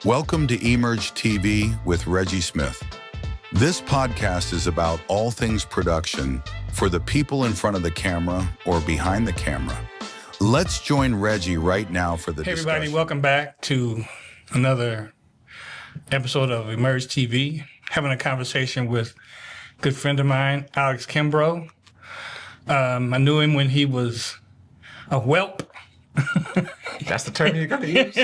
Welcome to EMERJ TV with Reggie Smith. This podcast is about all things production for the people in front of the camera or behind the camera. Let's join Reggie right now for the discussion. Hey everybody, welcome back to another episode of EMERJ TV. Having a conversation with a good friend of mine, Alex Kimbrough. I knew him when he was a whelp. That's the term you're going to use?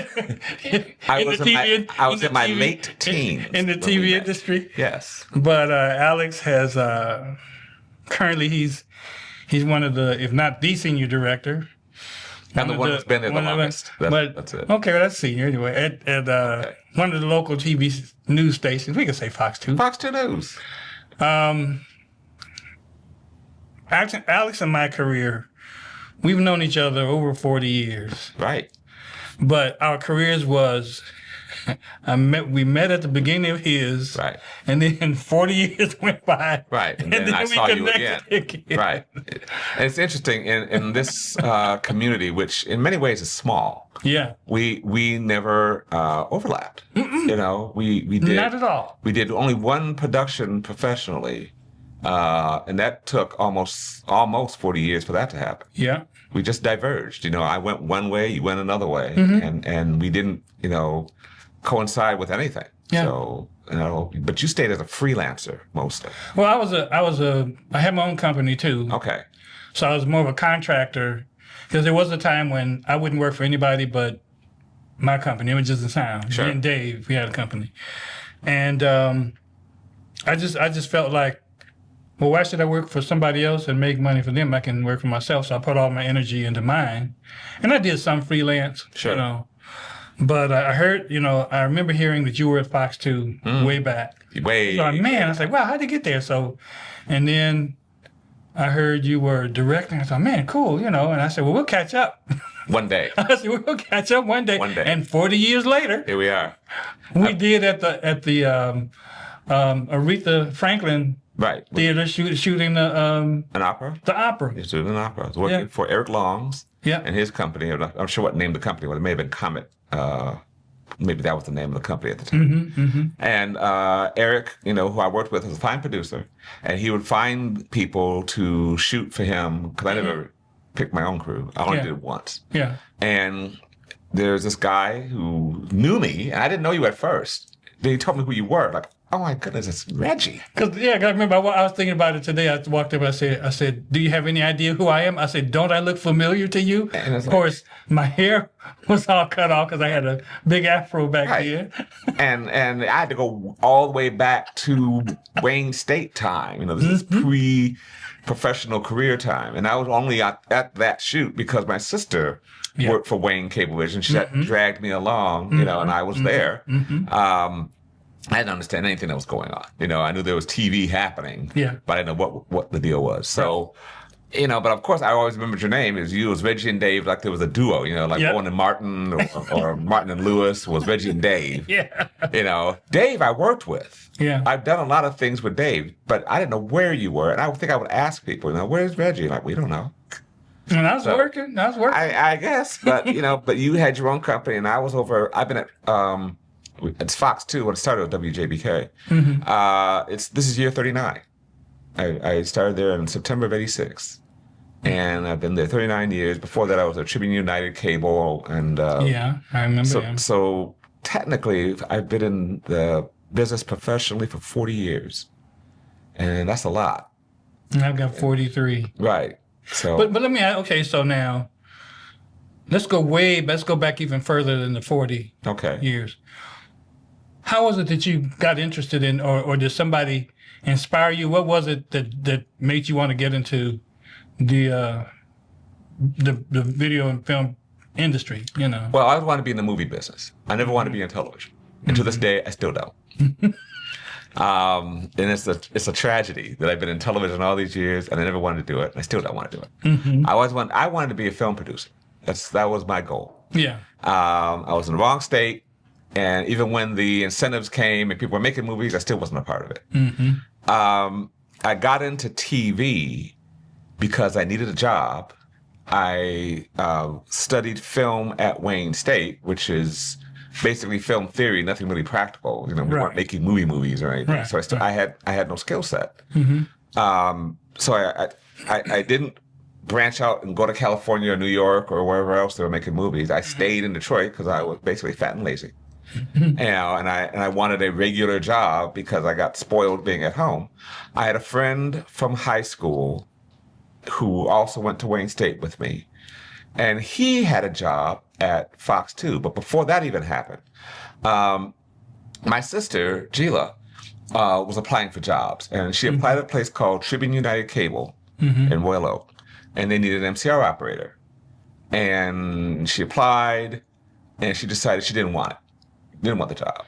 I was in my late teens. In the TV industry? Yes. But Alex has, currently he's one of the, if not the senior director. I'm the one that's been there the longest. That's it. Okay, well, that's senior anyway. At one of the local TV news stations. We can say Fox 2. Fox 2 News. Alex and my career, we've known each other over 40 years. Right. But our careers was, we met at the beginning of his. Right. And then 40 years went by. Right. And then I saw you again. Right. And it's interesting, in this community, which in many ways is small. Yeah. We never overlapped. Mm-mm. You know, we did. Not at all. We did only one production professionally. And that took almost 40 years for that to happen. Yeah. We just diverged. You know, I went one way, you went another way. Mm-hmm. And we didn't, coincide with anything. Yeah. So, but you stayed as a freelancer mostly. Well, I had my own company too. Okay. So I was more of a contractor because there was a time when I wouldn't work for anybody but my company, Images and Sound. Sure. Me and Dave, we had a company. And I just felt like, well, why should I work for somebody else and make money for them? I can work for myself. So I put all my energy into mine. And I did some freelance, Sure. But I heard, I remember hearing that you were at Fox 2 way back. Way. So I was like, wow, how'd you get there? So, and then I heard you were directing. I thought, man, cool, And I said, well, we'll catch up. One day. I said, we'll catch up one day. One day. And 40 years later. Here we are. We did at the Aretha Franklin Right. theater shooting an opera? The opera. He's doing an opera. I was working for Eric Longs and his company. I'm not sure what name the company was. It may have been Comet. Maybe that was the name of the company at the time. Mm-hmm, mm-hmm. And Eric, who I worked with, was a fine producer. And he would find people to shoot for him, because I never picked my own crew. I only did it once. Yeah. And there's this guy who knew me, and I didn't know you at first. Then he told me who you were. Like, oh my goodness, it's Reggie. Because I remember I was thinking about it today. I walked up, I said, do you have any idea who I am? I said, don't I look familiar to you? And of course, my hair was all cut off because I had a big afro back then. and I had to go all the way back to Wayne State time. This is pre-professional career time. And I was only at that shoot because my sister worked for Wayne Cablevision. She dragged me along, and I was there. I didn't understand anything that was going on. I knew there was TV happening, but I didn't know what the deal was. So, but of course, I always remembered your name. It was Reggie and Dave, like there was a duo, like Owen and Martin or Martin and Lewis was Reggie and Dave. Yeah. Dave I worked with. Yeah. I've done a lot of things with Dave, but I didn't know where you were. And I think I would ask people, where's Reggie? Like, we don't know. And I was working. I guess, but, but you had your own company and I've been at, it's Fox 2 when it started with WJBK. Mm-hmm. This is year 39. I started there in September of '86, and I've been there 39 years. Before that, I was at Tribune United Cable, and I remember him. So technically, I've been in the business professionally for 40 years, and that's a lot. And I've got 43. Right. So, but let me ask. Okay, so now let's go back even further than the 40 years. How was it that you got interested in, or did somebody inspire you? What was it that made you want to get into the video and film industry? Well, I always wanted to be in the movie business. I never wanted to be in television, and to this day, I still don't. And it's a tragedy that I've been in television all these years, and I never wanted to do it. And I still don't want to do it. Mm-hmm. I wanted to be a film producer. That was my goal. Yeah. I was in the wrong state. And even when the incentives came and people were making movies, I still wasn't a part of it. Mm-hmm. I got into TV because I needed a job. I studied film at Wayne State, which is basically film theory, nothing really practical. We weren't making movies or anything. So I had no skill set. So I didn't branch out and go to California or New York or wherever else they were making movies. I stayed in Detroit because I was basically fat and lazy. And I wanted a regular job because I got spoiled being at home. I had a friend from high school who also went to Wayne State with me, and he had a job at Fox 2. But before that even happened, my sister Gila was applying for jobs, and she applied at a place called Tribune United Cable in Royal Oak, and they needed an MCR operator. And she applied, and she decided she didn't want the job.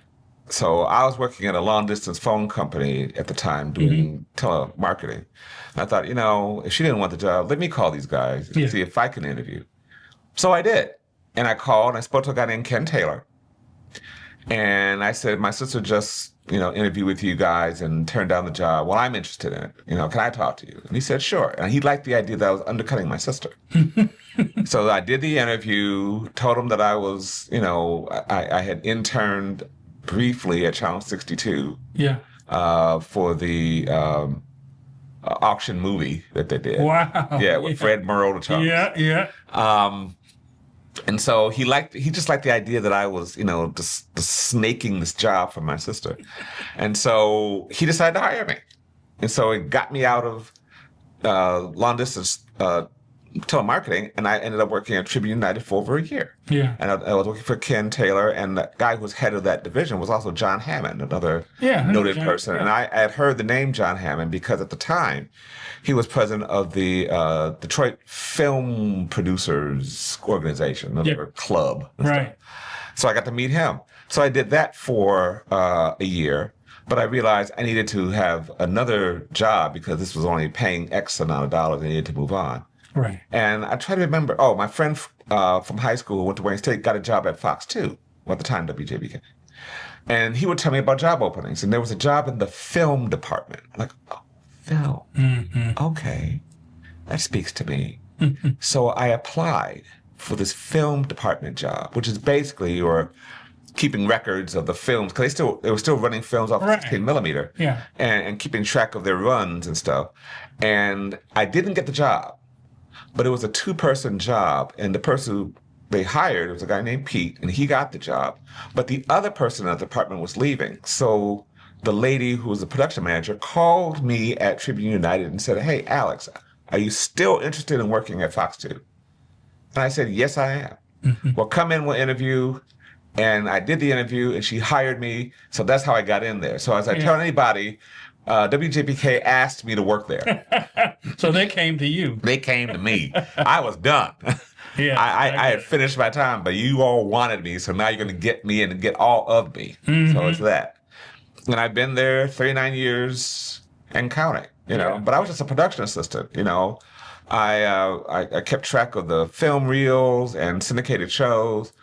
So I was working at a long-distance phone company at the time doing telemarketing. And I thought, if she didn't want the job, let me call these guys and see if I can interview. So I did. And I called, and I spoke to a guy named Ken Taylor. And I said, my sister just, interviewed with you guys and turned down the job. Well, I'm interested in it. Can I talk to you? And he said, sure. And he liked the idea that I was undercutting my sister. So I did the interview, told him that I was, I had interned briefly at Channel 62 for the auction movie that they did. Wow. Yeah, with Fred Merle the Chunks. Yeah. And so he just liked the idea that I was, just snaking this job for my sister. And so he decided to hire me. And so it got me out of long distance telemarketing, and I ended up working at Tribune United for over a year. Yeah. And I was working for Ken Taylor, and the guy who was head of that division was also John Hammond, another noted person. Yeah. And I had heard the name John Hammond because at the time he was president of the Detroit Film Producers Organization, another club. Right. So I got to meet him. So I did that for a year. But I realized I needed to have another job because this was only paying X amount of dollars. I needed to move on. Right. And I try to remember, my friend from high school who went to Wayne State got a job at Fox 2, at the time WJBK. And he would tell me about job openings. And there was a job in the film department. I'm like, oh, film. Mm-hmm. Okay. That speaks to me. Mm-hmm. So I applied for this film department job, which is basically your keeping records of the films, because they were still running films off 16 millimeter, and keeping track of their runs and stuff. And I didn't get the job, but it was a 2-person job, and the person who they hired was a guy named Pete, and he got the job. But the other person in the department was leaving, so the lady who was the production manager called me at Tribune United and said, "Hey, Alex, are you still interested in working at Fox 2?" And I said, "Yes, I am." Mm-hmm. Well, come in, we'll interview. And I did the interview, and she hired me. So that's how I got in there. So as I tell anybody, WJPK asked me to work there. So they came to you. They came to me. I was done. I had finished my time, but you all wanted me. So now you're going to get me and get all of me. Mm-hmm. So it's that. And I've been there 39 years and counting, But I was just a production assistant, I kept track of the film reels and syndicated shows.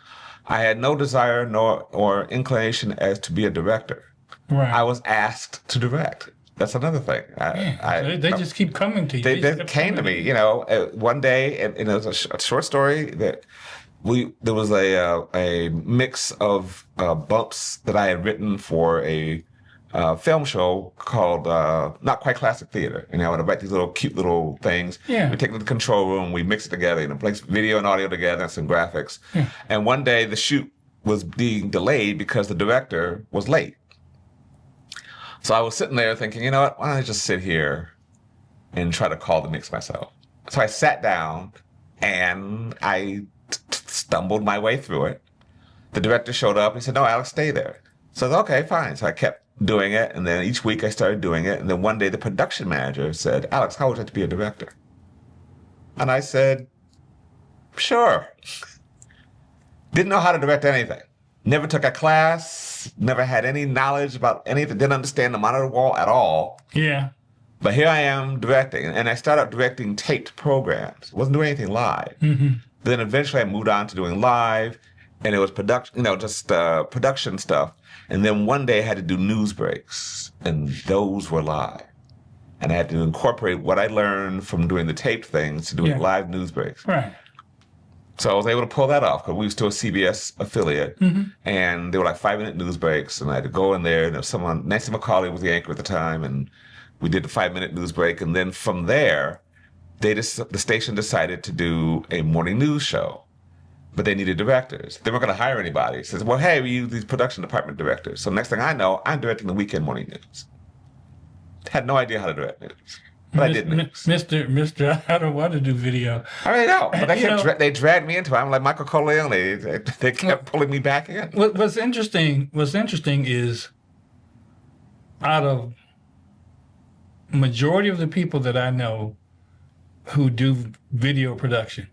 I had no desire or inclination as to be a director. Right. I was asked to direct. That's another thing. They just keep coming to you. They came to me. One day, and it was a short story that there was a mix of bumps that I had written for a film show called Not Quite Classic Theater. I would write these cute little things. Yeah. We take it to the control room, we mix it together, place video and audio together and some graphics. Yeah. And one day the shoot was being delayed because the director was late. So I was sitting there thinking, why don't I just sit here and try to call the mix myself? So I sat down and I stumbled my way through it. The director showed up and he said, "No, Alex, stay there." So I said, "Okay, fine." So I kept doing it, and then each week I started doing it, and then one day the production manager said, "Alex, how would it to be a director?" And I said, "Sure." Didn't know how to direct anything. Never took a class, never had any knowledge about anything, didn't understand the monitor wall at all. Yeah. But here I am directing, and I started directing taped programs. Wasn't doing anything live. Mm-hmm. Then eventually I moved on to doing live, and it was production, production stuff. And then one day I had to do news breaks, and those were live. And I had to incorporate what I learned from doing the taped things to doing live news breaks. Right. So I was able to pull that off because we was still a CBS affiliate, and they were like 5-minute news breaks, and I had to go in there, and there was someone, Nancy McCauley was the anchor at the time, and we did the 5-minute news break, and then from there, the station decided to do a morning news show, but they needed directors. They weren't going to hire anybody. Says, well, hey, we use these production department directors. So next thing I know, I'm directing the weekend morning news. Had no idea how to direct news. But I did news. Mr. I don't want to do video. I mean, no, but they dragged me into it. I'm like Michael Corleone. They kept pulling me back in. What's interesting is out of majority of the people that I know who do video production,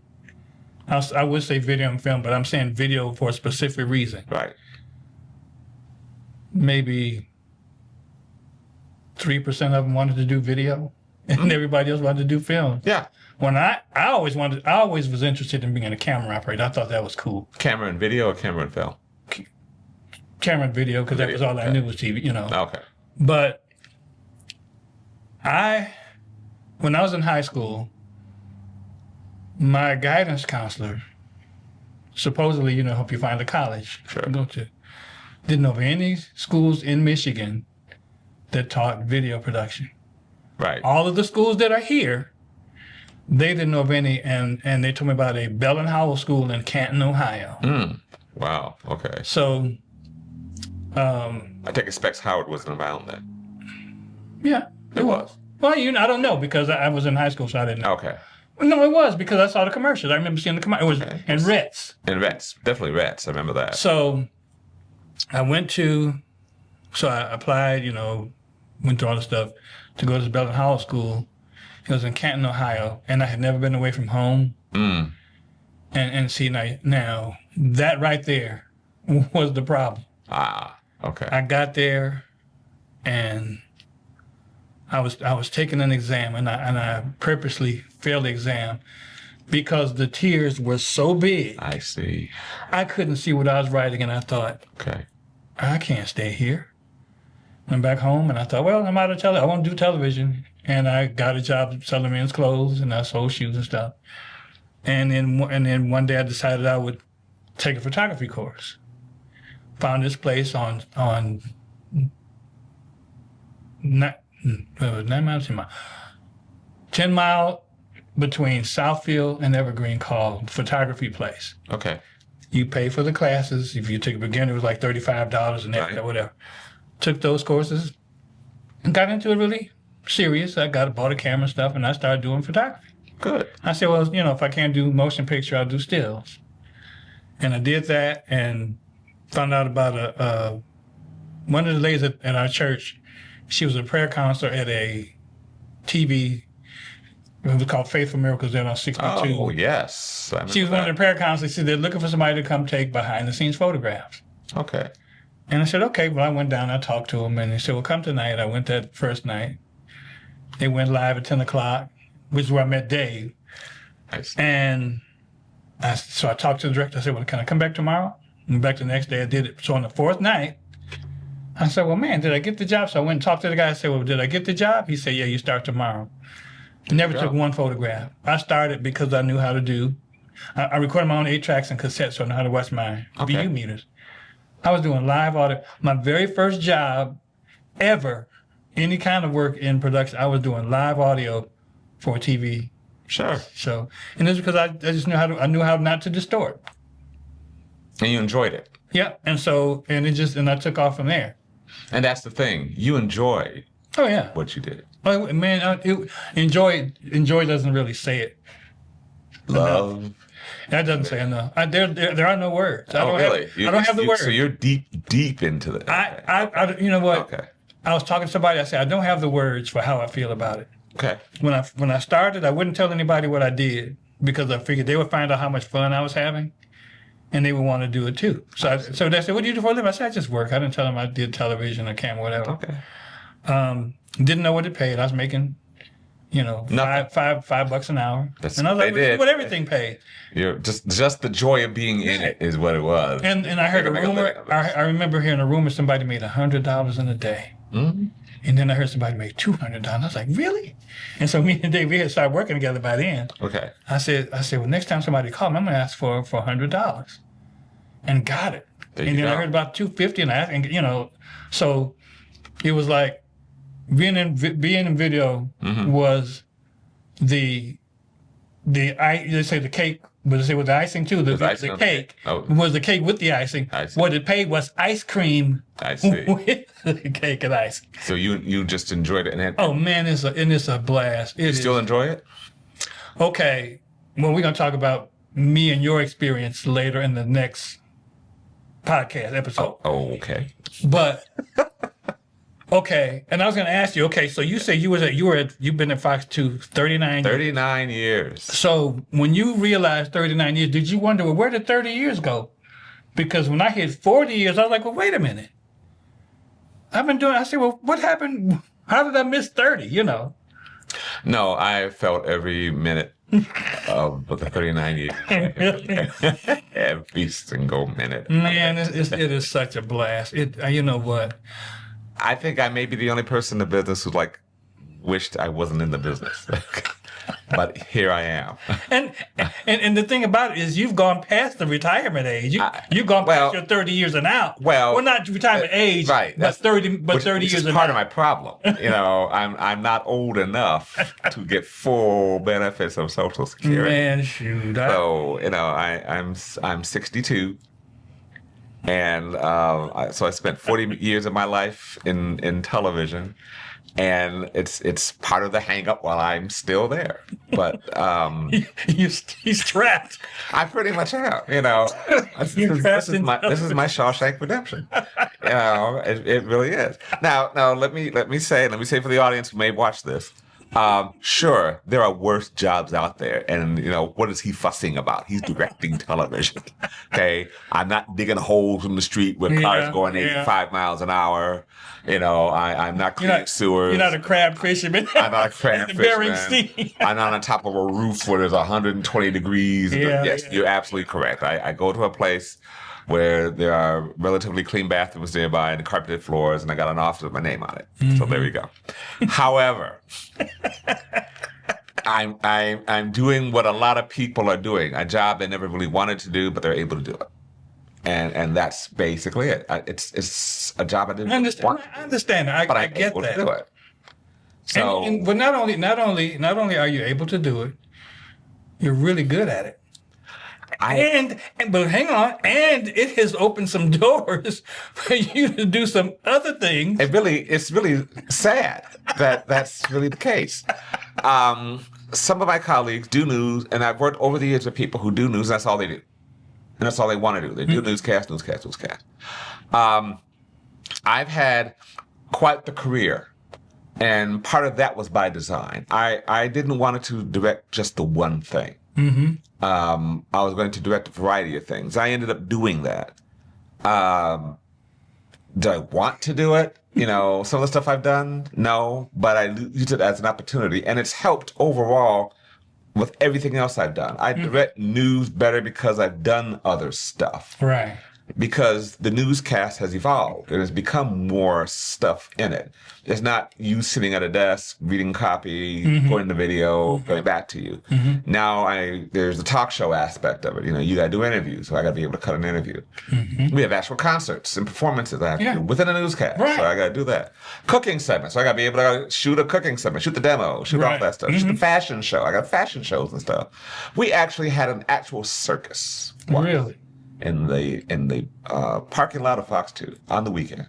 I would say video and film, but I'm saying video for a specific reason. Right. Maybe 3% of them wanted to do video, and everybody else wanted to do film. Yeah. When I always was interested in being a camera operator. I thought that was cool. Camera and video or camera and film? Camera and video, because that was all I knew was TV, Okay. But when I was in high school, my guidance counselor, supposedly, help you find a college to go to, didn't know of any schools in Michigan that taught video production. Right. All of the schools that are here, they didn't know of any, and they told me about a Bell and Howell school in Canton, Ohio. Wow. Okay. So, I take it Specs Howard wasn't around then. Yeah, it was. Well, I don't know because I was in high school, so I didn't know. Okay. No, it was because I saw the commercials. I remember seeing the commercials. It was in Rets. In Rets, definitely Rets. I remember that. So, I applied. Went through all the stuff to go to the Bell and Howell school. It was in Canton, Ohio, and I had never been away from home. And see now that right there was the problem. Ah, okay. I got there, and I was taking an exam, and I purposely failed the exam because the tiers were so big. I see. I couldn't see what I was writing, and I thought, okay, I can't stay here. Went back home, and I thought, well, I'm out of I want to do television, and I got a job selling men's clothes, and I sold shoes and stuff. And then one day I decided I would take a photography course. Found this place on 9 miles, 10 mile between Southfield and Evergreen, called Photography Place. Okay. You pay for the classes. If you took a beginner, it was like $35 and that, whatever. Took those courses and got into it really serious. I bought a camera and stuff, and I started doing photography. Good. I said, well, if I can't do motion picture, I'll do stills. And I did that and found out about one of the ladies at our church. She was a prayer counselor at a TV. It was called Faithful Miracles there on 62. Oh, yes. She was one of the prayer counselors. She said they're looking for somebody to come take behind-the-scenes photographs. Okay. And I said, okay. Well, I went down, I talked to them, and they said, well, come tonight. I went that first night. They went live at 10 o'clock, which is where I met Dave. Nice. And so I talked to the director. I said, well, can I come back tomorrow? And back the next day, I did it. So on the fourth night, I said, well, man, did I get the job? So I went and talked to the guy. I said, well, did I get the job? He said, yeah, you start tomorrow. I never took one photograph. I started because I knew how to do. I recorded my own 8 tracks and cassettes, so I know how to watch my VU meters. I was doing live audio. My very first job ever, any kind of work in production, I was doing live audio for a TV. Sure. So, and it's because I just knew I knew how not to distort. And you enjoyed it. Yeah, and I took off from there. And that's the thing. You enjoyed. Oh yeah. What you did. Oh man, enjoy doesn't really say it. Love. Enough. That doesn't say enough. There are no words. I don't have the words. So you're deep into that. You know what? Okay. I was talking to somebody. I said, I don't have the words for how I feel about it. Okay. When I started, I wouldn't tell anybody what I did because I figured they would find out how much fun I was having, and they would want to do it too. So they said, what do you do for a living? I said, I just work. I didn't tell them I did television or camera, whatever. Okay. Didn't know what it paid. I was making, $5 an hour. And I was like, what everything paid. You're just the joy of being in it is what it was. And I heard a rumor. I remember hearing a rumor somebody made $100 in a day. Mm-hmm. And then I heard somebody make $200. I was like, really? And so me and Dave, we had started working together by then. Okay. I said, well, next time somebody calls me, I'm going to ask for $100. And got it. And then I heard about $250 and I asked, and, you know, so it was like being in video was they say the cake, but they say with the icing too. The cake was the cake with the icing. What it paid was ice cream with the cake and icing. So you just enjoyed it, oh man, it's a blast. You still enjoy it? Okay, well we're gonna talk about me and your experience later in the next podcast episode. Oh okay. But. Okay, and I was going to ask you. Okay, so you say you've been at Fox 2 39 years. 39 years. So when you realized 39 years, did you wonder, well, where did 30 years go? Because when I hit 40 years, I was like, well, wait a minute. I said, well, what happened? How did I miss 30? You know? No, I felt every minute of the 39 years. Every single minute. Man, it is such a blast. You know what? I think I may be the only person in the business who wished I wasn't in the business. But here I am. And the thing about it is you've gone past the retirement age. You've gone past your 30 years and out. Well, not retirement age, right? But 30 years. Which is part of my problem. You know, I'm not old enough to get full benefits of Social Security. Man, shoot. So you know, I'm 62. And so I spent 40 years of my life in television, and it's part of the hang up while I'm still there. But he's trapped. I pretty much am. You know, this is my Shawshank Redemption. You know, it really is. Now let me say for the audience who may watch this. Sure, there are worse jobs out there, and you know what is he fussing about? He's directing television. Okay, I'm not digging holes in the street with cars going 85 miles an hour. You know, I'm not cleaning sewers. You're not a crab fisherman. I'm not a crab fisherman. I'm not on top of a roof where there's 120 degrees. Yes, you're absolutely correct. I go to a place where there are relatively clean bathrooms nearby and carpeted floors, and I got an office with my name on it. Mm-hmm. So there you go. However, I'm doing what a lot of people are doing, a job they never really wanted to do, but they're able to do it. And that's basically it. It's a job I didn't want. I understand. But I get that. To do it. So, but not only are you able to do it, you're really good at it. But hang on, and it has opened some doors for you to do some other things. It's really sad that that's really the case. Some of my colleagues do news, and I've worked over the years with people who do news. And that's all they do, and that's all they want to do. They do newscast. I've had quite the career, and part of that was by design. I didn't want to direct just the one thing. Mm-hmm. I was going to direct a variety of things. I ended up doing that. Do I want to do it? You know, some of the stuff I've done, no, but I used it as an opportunity, and it's helped overall with everything else I've done. I direct news better because I've done other stuff. Right. Because the newscast has evolved and has become more stuff in it. It's not you sitting at a desk, reading copy, going to video, going back to you. Mm-hmm. Now there's the talk show aspect of it. You know, you got to do interviews, so I got to be able to cut an interview. Mm-hmm. We have actual concerts and performances I have to do within a newscast, so I got to do that. Cooking segments, so I got to be able to shoot a cooking segment, shoot the demo, shoot all that stuff. Shoot the fashion show. I got fashion shows and stuff. We actually had an actual circus. Really? In the parking lot of Fox 2 on the weekend.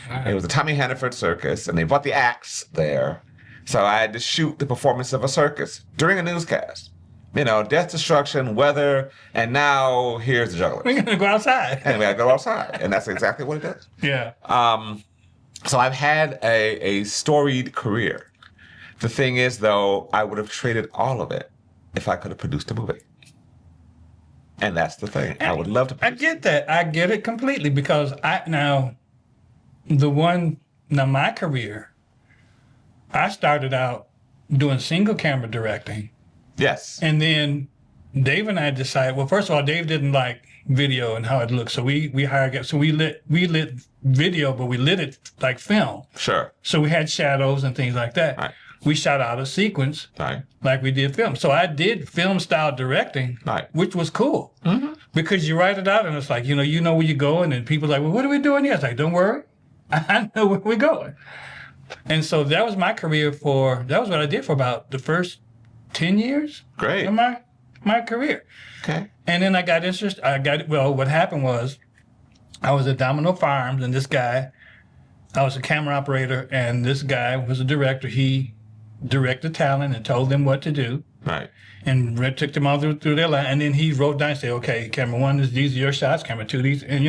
Right. It was the Tommy Hannaford Circus, and they brought the acts there. So I had to shoot the performance of a circus during a newscast. You know, death, destruction, weather, and now here's the jugglers. We're going to go outside. And we got to go outside. And that's exactly what it is. Yeah. So I've had a storied career. The thing is, though, I would have traded all of it if I could have produced a movie. And that's the thing. I would love to. I get that. I get it completely because my career, I started out doing single camera directing. Yes. And then Dave and I decided, well, first of all, Dave didn't like video and how it looked. So we hired, so we lit video, but we lit it like film. Sure. So we had shadows and things like that. Right. We shot out a sequence like we did film. So I did film style directing, which was cool because you write it out and it's like, you know where you're going, and people are like, well, what are we doing here? It's like, don't worry, I know where we're going. And so that was my career that was what I did for about the first 10 years Great. of my career. Okay. And then I got interested. What happened was I was at Domino Farms, and I was a camera operator, and this guy was a director. He directed talent and told them what to do. Right. And took them all through their line. And then he wrote down and said, okay, camera one, these are your shots, camera two, these, and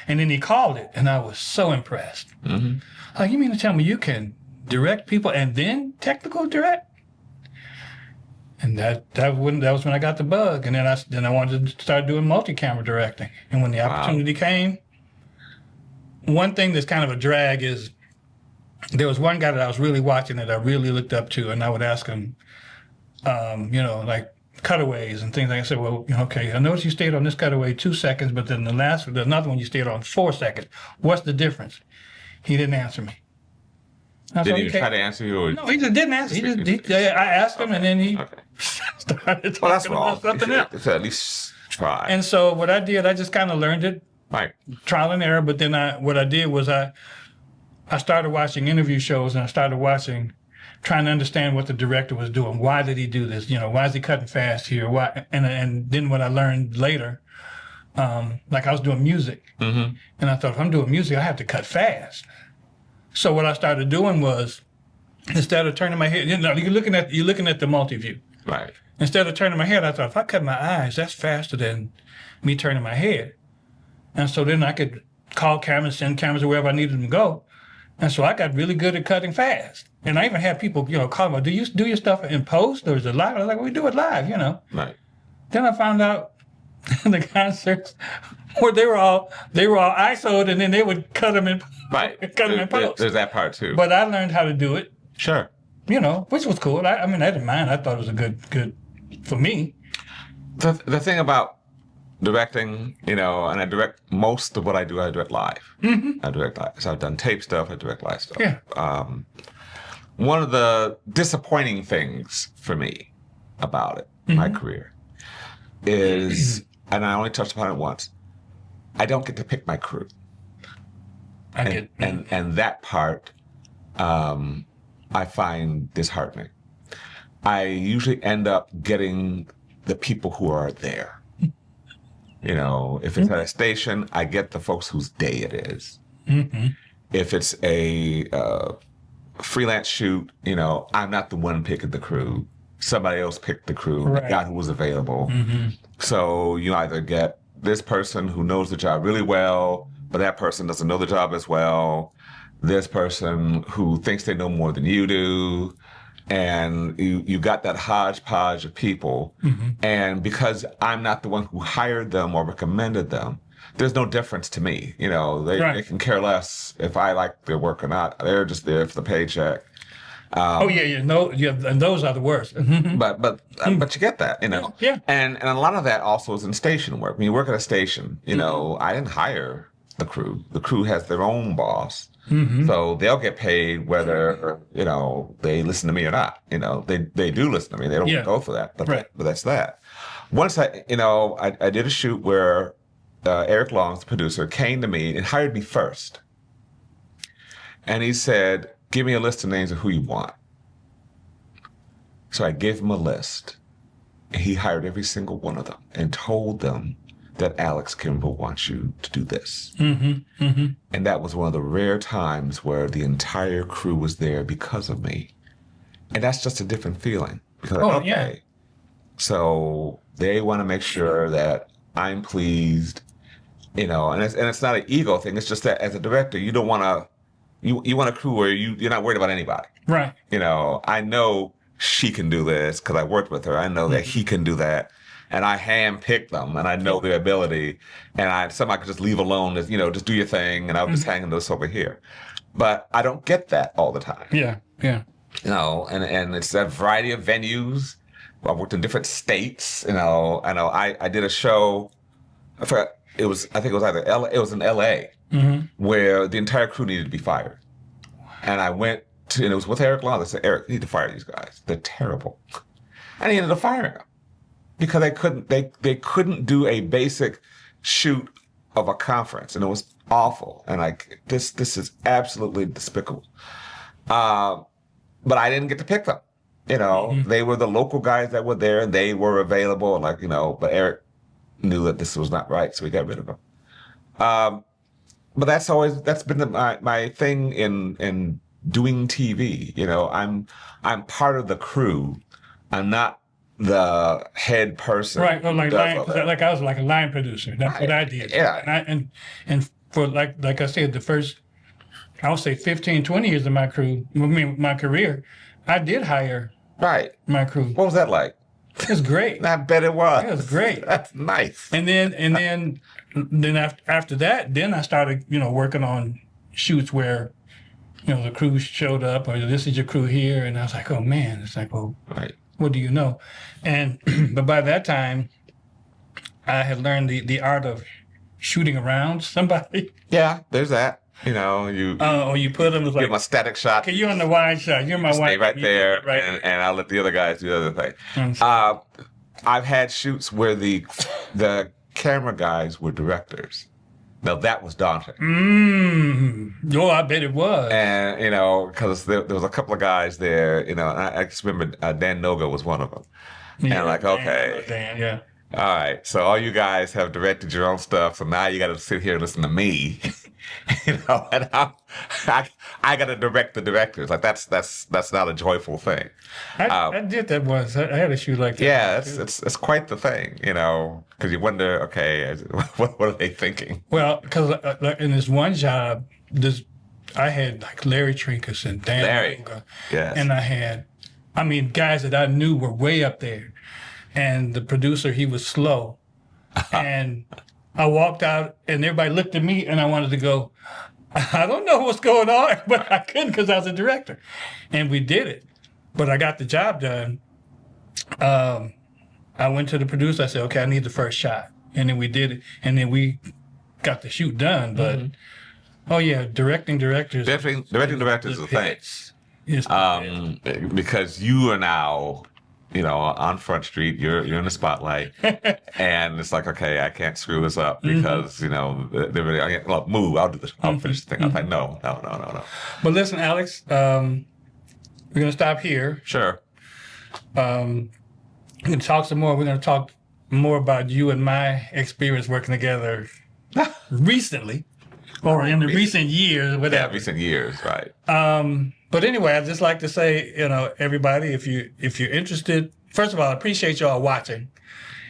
and then he called it. And I was so impressed. Mm-hmm. Like, you mean to tell me you can direct people and then technical direct? And that was when I got the bug. And then I wanted to start doing multi-camera directing. And when the opportunity came, one thing that's kind of a drag is there was one guy that I was really watching that I really looked up to, and I would ask him, like cutaways and things like that. I said, well, okay, I noticed you stayed on this cutaway 2 seconds, but then there's another one you stayed on 4 seconds. What's the difference? He didn't answer me. Did he try to answer you? Or? No, he just didn't answer. I asked him, and then he started talking about something else. So at least try. And so what I did, I just kind of learned it, trial and error. But then what I did was I started watching interview shows, and I started trying to understand what the director was doing. Why did he do this? Why is he cutting fast here? Why? And then what I learned later, like I was doing music, and I thought, if I'm doing music, I have to cut fast. So what I started doing was, instead of turning my head, you're looking at the multi-view. Right. Instead of turning my head, I thought, if I cut my eyes, that's faster than me turning my head. And so then I could call cameras, send cameras wherever I needed them to go. And so I got really good at cutting fast. And I even had people, call me, do you do your stuff in post or is it live? I was like, we do it live, Right. Then I found out the concerts where they were all ISO'd, and then they would cut them in post. There's that part too. But I learned how to do it. Sure. Which was cool. I didn't mind. I thought it was a good for me. The thing about directing, and I direct most of what I direct live. Mm-hmm. I direct live. So I've done tape stuff, I direct live stuff. Yeah. One of the disappointing things for me about it, my career, is, and I only touched upon it once, I don't get to pick my crew. And that part, I find disheartening. I usually end up getting the people who are there. If it's at a station, I get the folks whose day it is. Mm-hmm. If it's a freelance shoot, I'm not the one picking the crew. Somebody else picked the crew, the guy who was available. Mm-hmm. So you either get this person who knows the job really well, but that person doesn't know the job as well. This person who thinks they know more than you do. And you got that hodgepodge of people. Mm-hmm. And because I'm not the one who hired them or recommended them, there's no difference to me. They can care less if I like their work or not. They're just there for the paycheck. And those are the worst. Mm-hmm. But you get that, Yeah. And a lot of that also is in station work. When you work at a station, I didn't hire the crew. The crew has their own boss. Mm-hmm. So they'll get paid whether, they listen to me or not. They do listen to me. They don't go for that. But that's that. Once I did a shoot where Eric Long, the producer, came to me and hired me first. And he said, give me a list of names of who you want. So I gave him a list. And he hired every single one of them and told them that Alex Kimbrough wants you to do this. Mm-hmm. Mm-hmm. And that was one of the rare times where the entire crew was there because of me. And that's just a different feeling. Because, so they want to make sure that I'm pleased, and it's not an ego thing. It's just that as a director, you don't want to, you want a crew where you're not worried about anybody. Right. I know she can do this because I worked with her. I know that he can do that. And I handpick them, and I know their ability, and somebody could just leave alone, just do your thing, and I'll just hang this over here. But I don't get that all the time. Yeah, yeah. And it's a variety of venues. I've worked in different states. I did a show for I think it was either it was in LA, where the entire crew needed to be fired. And I went to, and it was with Eric Long. They said, Eric, you need to fire these guys. They're terrible. And he ended up firing them because they couldn't do a basic shoot of a conference, and it was awful. And like, this is absolutely despicable. But I didn't get to pick them. You know, they were the local guys that were there, and they were available. And like, you know, but Eric knew that this was not right, so we got rid of them. But that's been my thing in doing TV. You know, I'm part of the crew. I'm not the head person. Right. Well, like I was like a line producer. That's what I did. Yeah. And for like I said, the first, I would say 15, 20 years of my career, I did hire my crew. What was that like? It was great. I bet it was. It was great. That's nice. And then after that, then I started, you know, working on shoots where, you know, the crew showed up, or this is your crew here, and I was like, oh man, it's like, well, what do you know? And but by that time, I had learned the art of shooting around somebody. Yeah, there's that. You know, you put them, give them a static shot. Okay, you're on the wide shot. You're my wide. Stay right there, right. And I'll let the other guys do the other thing. I've had shoots where the camera guys were directors. Now that was daunting. Oh, I bet it was. And you know, because there was a couple of guys there. You know, and I just remember Dan Noga was one of them. Yeah, and like, okay, Dan, yeah. All right, so all you guys have directed your own stuff, so now you got to sit here and listen to me. You know, and I got to direct the directors. Like that's not a joyful thing. I did that once. I had a shoot like that. Yeah, it's quite the thing. You know, because you wonder, okay, what are they thinking? Well, because in this one job, I had like Larry Trinkus and Dan Luga, and I had, guys that I knew were way up there, and the producer, he was slow, and I walked out, and everybody looked at me, and I wanted to go, I don't know what's going on, but I couldn't because I was a director. And we did it. But I got the job done. I went to the producer. I said, okay, I need the first shot. And then we did it. And then we got the shoot done. But, oh, yeah, directing directors. Directing directors is a thing. Because you are now, you know, on Front Street, you're in the spotlight, and it's like, okay, I can't screw this up because, you know, they're really, move, I'll do this, I'll finish the thing. I was like, no. But listen, Alex, we're going to stop here. Sure. We're going to talk some more. We're going to talk more about you and my experience working together recently, or in the recent years, whatever. Yeah, recent years, right. But anyway, I'd just like to say, you know, everybody, if you're interested, first of all, I appreciate you all watching.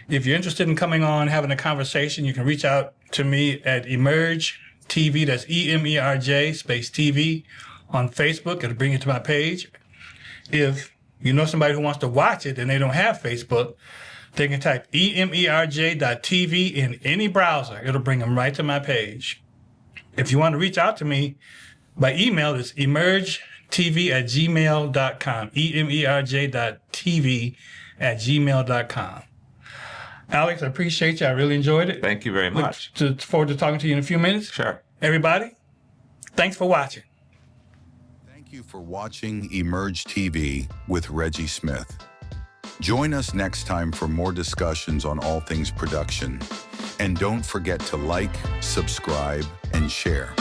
If you're interested in coming on, having a conversation, you can reach out to me at EMERJ TV. That's EMERJ space TV on Facebook. It'll bring you to my page. If you know somebody who wants to watch it and they don't have Facebook, they can type EMERJ.TV in any browser. It'll bring them right to my page. If you want to reach out to me by email, it's emerjtv@gmail.com. EMERJ.TV@gmail.com. Alex, I appreciate you. I really enjoyed it. Thank you very much. Look forward to talking to you in a few minutes. Sure. Everybody, thanks for watching. Thank you for watching EMERJ TV with Reggie Smith. Join us next time for more discussions on all things production. And don't forget to like, subscribe, and share.